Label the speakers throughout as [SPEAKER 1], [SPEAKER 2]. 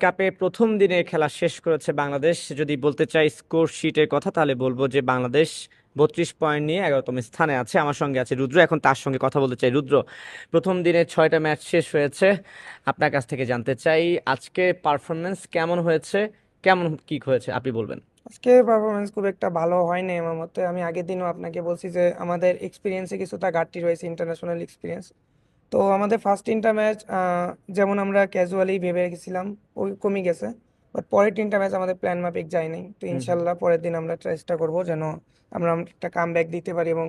[SPEAKER 1] কাপে প্রথম দিনে খেলা শেষ করেছে বাংলাদেশ। যদি বলতে চাই স্কোর শিটের কথা, তাহলে বলবো যে বাংলাদেশ 32 পয়েন্ট নিয়ে 11তম স্থানে আছে। আমার সঙ্গে আছে রুদ্র, এখন তার সঙ্গে কথা বলতে চাই। রুদ্র, প্রথম দিনে 6টা ম্যাচ শেষ হয়েছে, আপনার কাছ থেকে জানতে চাই আজকে পারফরমেন্স কেমন হয়েছে, কেমন কি হয়েছে আপনি বলবেন।
[SPEAKER 2] আজকে পারফরমেন্স খুব একটা ভালো হয়নি আমার মতে। আমি আগের দিনও আপনাকে বলছি যে আমাদের এক্সপিরিয়েন্সে কিছুটা ঘাটতি রয়েছে, ইন্টারন্যাশনাল এক্সপিরিয়েন্স। তো আমাদের ফার্স্ট তিনটা ম্যাচ যেমন আমরা ক্যাজুয়ালি ভেবে রেখেছিলাম ওই কমে গেছে। বাট পরের তিনটা ম্যাচ আমাদের প্ল্যান মাফিক যায়নি। তো
[SPEAKER 1] হুম হুম।
[SPEAKER 2] ইনশাল্লাহ পরের দিন আমরা চেষ্টা করব যেন আমরা একটা কাম ব্যাক দিতে পারি এবং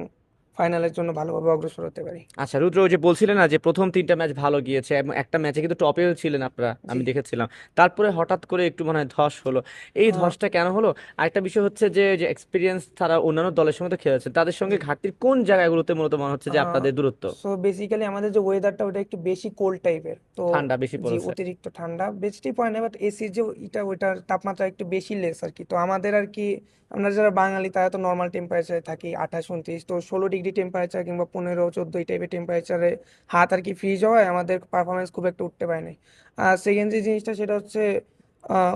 [SPEAKER 2] ফাইনালের জন্য ভালোভাবে অগ্রসর হতে পারি।
[SPEAKER 1] আচ্ছা রুদ্র, ওই যে বলছিলেন না যে প্রথম 3টা ম্যাচ ভালো গিয়েছে এবং একটা ম্যাচে কিন্তু টপেও ছিলেন আপনারা,
[SPEAKER 2] জি।
[SPEAKER 1] আমি দেখেছিলাম। তারপরে হঠাৎ করে একটু মনে হয় ধস হলো, এই
[SPEAKER 2] আহ,
[SPEAKER 1] ধসটা কেন হলো? আরেকটা বিষয় হচ্ছে যে যে এক্সপিরিয়েন্স তারা অন্যান্য দলের সঙ্গে তো খেলেছে, তাদের
[SPEAKER 2] জি।
[SPEAKER 1] সঙ্গে ঘাটতির কোন জায়গাগুলোতে মূলত মনে হচ্ছে যে আপনাদের দূরত্ব?
[SPEAKER 2] সো বেসিক্যালি আমাদের যে ওয়েদারটা ওটা একটু বেশি কোল্ড টাইপের তো।
[SPEAKER 1] ঠান্ডা বেশি
[SPEAKER 2] জি,
[SPEAKER 1] পড়েছে।
[SPEAKER 2] অতিরিক্ত ঠান্ডা বেশি পড়ে না, বাট এসির যে এটা ওইটার তাপমাত্রা একটু বেশি লেস আর কি। তো আমাদের আর কি, আমরা যারা বাঙালি তারা তো নর্মাল টেম্পারেচারে থাকি 28-29, তো 16 ডিগ্রি টেম্পারেচার কিংবা 15-14 এই টাইপের টেম্পারেচারে হাত আর কি ফ্রিজ হওয়ায় আমাদের পারফরমেন্স খুব একটা উঠতে পারেনি। আর সেকেন্ড যে জিনিসটা সেটা হচ্ছে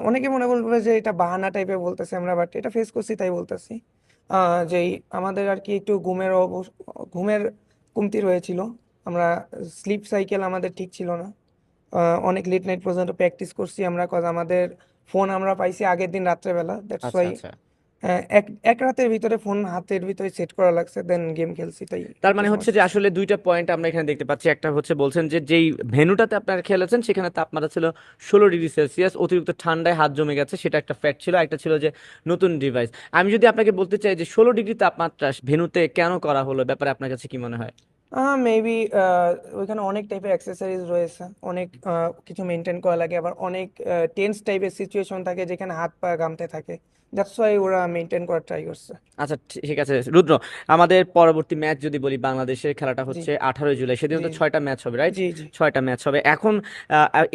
[SPEAKER 2] অনেকে মনে বলবে যে এটা বাহানা টাইপের বলতেছে আমরা, বাট এটা ফেস করছি তাই বলতেছি। যেই আমাদের আর কি একটু ঘুমের কমতি রয়েছিল। আমরা স্লিপ সাইকেল আমাদের ঠিক ছিল না। অনেক লেট নাইট পর্যন্ত প্র্যাকটিস করছি আমরা, কজ আমাদের ফোন আমরা পাইছি আগের দিন রাত্রেবেলা, দ্যাটস
[SPEAKER 1] আচ্ছা
[SPEAKER 2] ওয়াই
[SPEAKER 1] আচ্ছা।
[SPEAKER 2] এক এক রাতের ভিতরে ফোন হাতের ভিতরে সেট করা লাগছে, দেন গেম খেলছি, তাই
[SPEAKER 1] তার
[SPEAKER 2] একটু
[SPEAKER 1] মানে হচ্ছে
[SPEAKER 2] সমস্যা
[SPEAKER 1] যে
[SPEAKER 2] হচ্ছে।
[SPEAKER 1] আসলে দুইটা পয়েন্ট আমরা এখানে দেখতে পাচ্ছি। একটা হচ্ছে বলছেন যে যেই ভেন্যুটাতে আপনারা খেলেছেন সেখানে তাপমাত্রা ছিল 16 ডিগ্রি সেলসিয়াস, অতিরিক্ত ঠান্ডায় হাত জমে গেছে, সেটা একটা ফ্যাক্ট ছিল। একটা ছিল যে নতুন ডিভাইস। আমি যদি আপনাকে বলতে চাই যে 16 ডিগ্রি তাপমাত্রা ভেন্যুতে কেন করা হলো, ব্যাপারে আপনার কাছে কি মনে হয়?
[SPEAKER 2] মেবি ওইখানে অনেক টাইপের অ্যাক্সেসরিজ রয়েছে, অনেক কিছু মেনটেন করা লাগে, আবার অনেক টেন্স টাইপের সিচুয়েশন থাকে যেখানে হাত পা ঘামতে থাকে। দ্যাটস ওয়াই ওরা মেনটেন করার ট্রাই করছে।
[SPEAKER 1] আচ্ছা ঠিক আছে রুদ্র, আমাদের পরবর্তী ম্যাচ যদি বলি, বাংলাদেশের খেলাটা
[SPEAKER 2] জি
[SPEAKER 1] হচ্ছে 18ই জুলাই, সেদিন
[SPEAKER 2] জি
[SPEAKER 1] তো 6টা ম্যাচ হবে, রাইট?
[SPEAKER 2] জি জি।
[SPEAKER 1] 6টা ম্যাচ হবে এখন।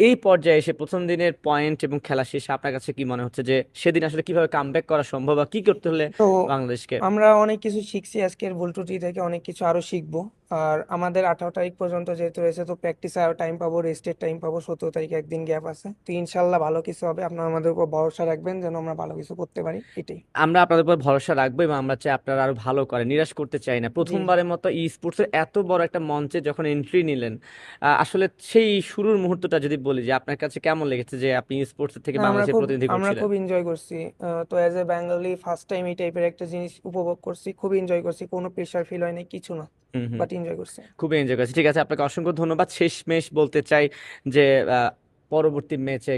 [SPEAKER 1] এই পর্যায়ে এসে প্রথম দিনের পয়েন্ট এবং খেলা শেষে আপনার কাছে কি মনে হচ্ছে যে সেদিন আসলে কিভাবে কামব্যাক করা সম্ভব বা কি করতে হলে
[SPEAKER 2] তো
[SPEAKER 1] বাংলাদেশকে?
[SPEAKER 2] আমরা অনেক কিছু শিখছি আজকের ভুল ত্রুটি থেকে, অনেক কিছু আরো শিখবো। আর আমাদের 18 তারিখ পর্যন্ত যেহেতু রয়েছে, তো প্র্যাকটিসে আরো টাইম পাবো, রেস্টের টাইম পাবো। 17 তারিখে একদিন গ্যাপ আছে, তো ইনশাল্লাহ ভালো কিছু হবে। আপনারা আমাদের উপর ভরসা রাখবেন যেন আমরা ভালো কিছু করতে পারি, এটাই।
[SPEAKER 1] আমরা আপনাদের উপর ভরসা রাখবো এবং আমরা চাই আপনারা আরো ভালো করেন, নিরাশ করতে চাই না।
[SPEAKER 2] জি জি।
[SPEAKER 1] প্রথমবারের মতো ই স্পোর্টসের এত বড় একটা মঞ্চে যখন এন্ট্রি নিলেন, আসলে সেই শুরুর মুহূর্তটা যদি বলি যে আপনার কাছে কেমন লেগেছে যে আপনি স্পোর্টস থেকে
[SPEAKER 2] না, আমরা
[SPEAKER 1] বাংলাদেশের
[SPEAKER 2] খুব
[SPEAKER 1] প্রতিনিধি
[SPEAKER 2] আমরা
[SPEAKER 1] করছিলেন?
[SPEAKER 2] খুব এনজয় করছি। তো as a Bengali first time এই টাইপের একটা জিনিস উপভোগ করছি, খুব এনজয় করছি, কোনো প্রেশার ফিল হয় নাই, কিছু না,
[SPEAKER 1] হুম হুম।
[SPEAKER 2] বাট এনজয় করছি।
[SPEAKER 1] খুবই এনজয় করেছি। ঠিক আছে, আপনাকে অসংখ্য ধন্যবাদ। শেষমেশ বলতে চাই যে আহ, পরবর্তী ম্যাচে